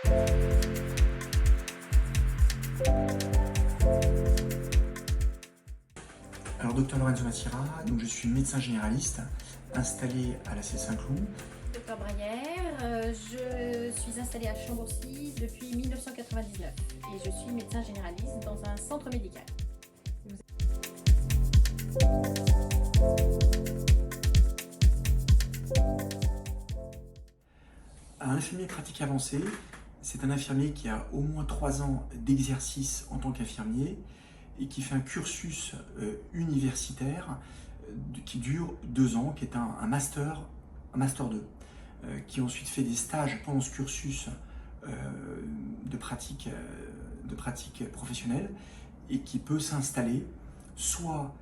Alors, Dr Lorenzo Massira, donc je suis médecin généraliste installé à la C Saint-Cloud. Dr Braillère, je suis installée à Chambourcy depuis 1999 et je suis médecin généraliste dans un centre médical. Un infirmier pratique avancé, c'est un infirmier qui a au moins 3 ans d'exercice en tant qu'infirmier et qui fait un cursus universitaire qui dure 2 ans, qui est un master 2, qui ensuite fait des stages pendant ce cursus de pratique professionnelle et qui peut s'installer soit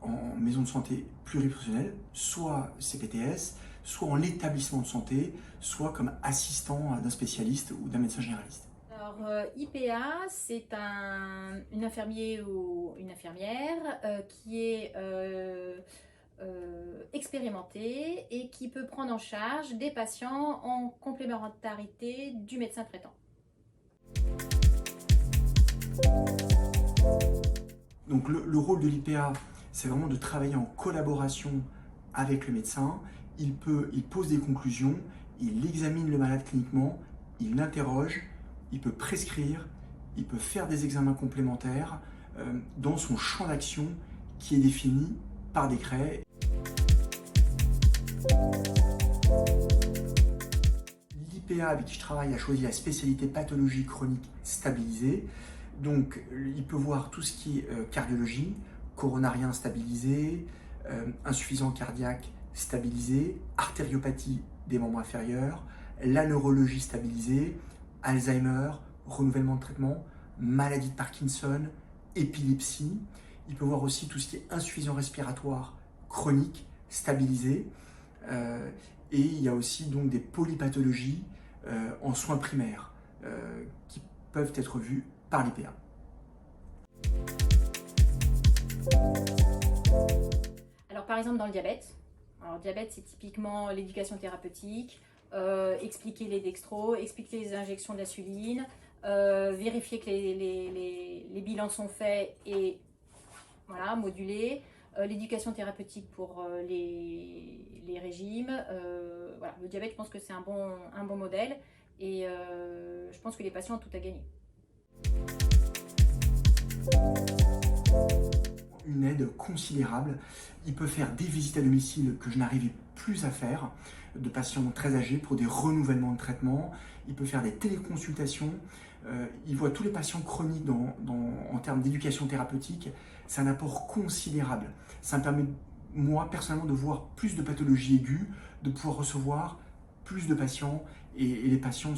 en maison de santé pluriprofessionnelle, soit CPTS, soit en établissement de santé, soit comme assistant d'un spécialiste ou d'un médecin généraliste. Alors, IPA, c'est un infirmier ou une infirmière qui est expérimenté et qui peut prendre en charge des patients en complémentarité du médecin traitant. Donc le rôle de l'IPA, c'est vraiment de travailler en collaboration avec le médecin. Il pose des conclusions, il examine le malade cliniquement, il l'interroge, il peut prescrire, il peut faire des examens complémentaires dans son champ d'action qui est défini par décret. L'IPA avec qui je travaille a choisi la spécialité pathologie chronique stabilisée. Donc il peut voir tout ce qui est cardiologie, coronarien stabilisé, insuffisance cardiaque stabilisée, artériopathie des membres inférieurs, la neurologie stabilisée, Alzheimer, renouvellement de traitement, maladie de Parkinson, épilepsie. Il peut voir aussi tout ce qui est insuffisance respiratoire chronique stabilisée. Et il y a aussi donc des polypathologies en soins primaires qui peuvent être vues par l'IPA. Alors par exemple dans le diabète, c'est typiquement l'éducation thérapeutique, expliquer les dextros, expliquer les injections d'insuline, vérifier que les bilans sont faits et voilà, moduler, l'éducation thérapeutique pour les régimes. Voilà. Le diabète, je pense que c'est un bon modèle et je pense que les patients ont tout à gagner. Une aide considérable. Il peut faire des visites à domicile que je n'arrivais plus à faire, de patients très âgés pour des renouvellements de traitement. Il peut faire des téléconsultations. Il voit tous les patients chroniques en termes d'éducation thérapeutique. C'est un apport considérable. Ça me permet, moi, personnellement, de voir plus de pathologies aiguës, de pouvoir recevoir plus de patients et les patients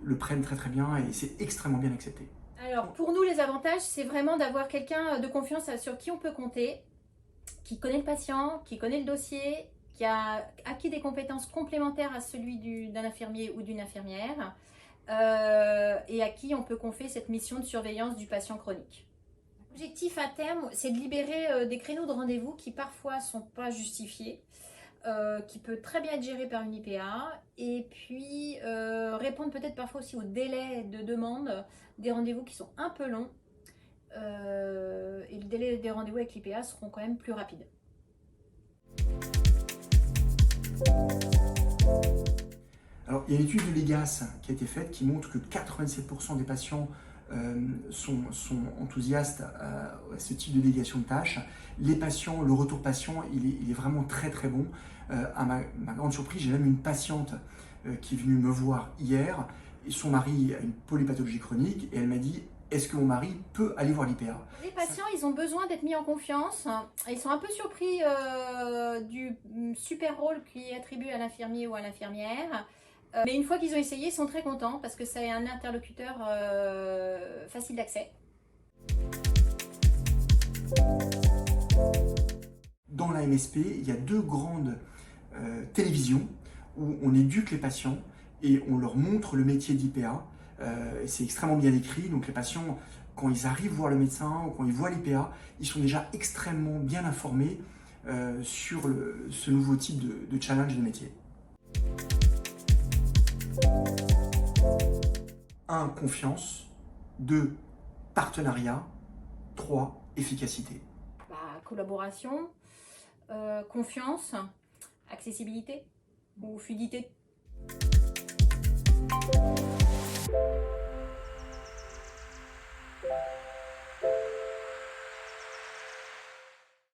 le prennent très très bien et c'est extrêmement bien accepté. Alors pour nous les avantages c'est vraiment d'avoir quelqu'un de confiance sur qui on peut compter, qui connaît le patient, qui connaît le dossier, qui a acquis des compétences complémentaires à celui d'un infirmier ou d'une infirmière et à qui on peut confier cette mission de surveillance du patient chronique. L'objectif à terme c'est de libérer des créneaux de rendez-vous qui parfois ne sont pas justifiés. Qui peut très bien être géré par une IPA et puis répondre peut-être parfois aussi aux délais de demande des rendez-vous qui sont un peu longs et le délai des rendez-vous avec l'IPA seront quand même plus rapides. Alors, il y a une étude de l'EGAS qui a été faite qui montre que 87% des patients sont enthousiastes à ce type de délégation de tâches. Les patients, le retour patient, il est vraiment très très bon. À ma grande surprise, j'ai même une patiente qui est venue me voir hier et son mari a une polypathologie chronique et elle m'a dit « Est-ce que mon mari peut aller voir l'IPA ?» Les patients, ils ont besoin d'être mis en confiance. Ils sont un peu surpris du super rôle qui est attribué à l'infirmier ou à l'infirmière. Mais une fois qu'ils ont essayé, ils sont très contents parce que c'est un interlocuteur facile d'accès. Dans la MSP, il y a 2 grandes télévisions où on éduque les patients et on leur montre le métier d'IPA. C'est extrêmement bien écrit, donc les patients, quand ils arrivent voir le médecin ou quand ils voient l'IPA, ils sont déjà extrêmement bien informés sur ce nouveau type de challenge de métier. 1. Confiance. 2. Partenariat. 3. Efficacité. Collaboration, confiance, accessibilité ou fluidité.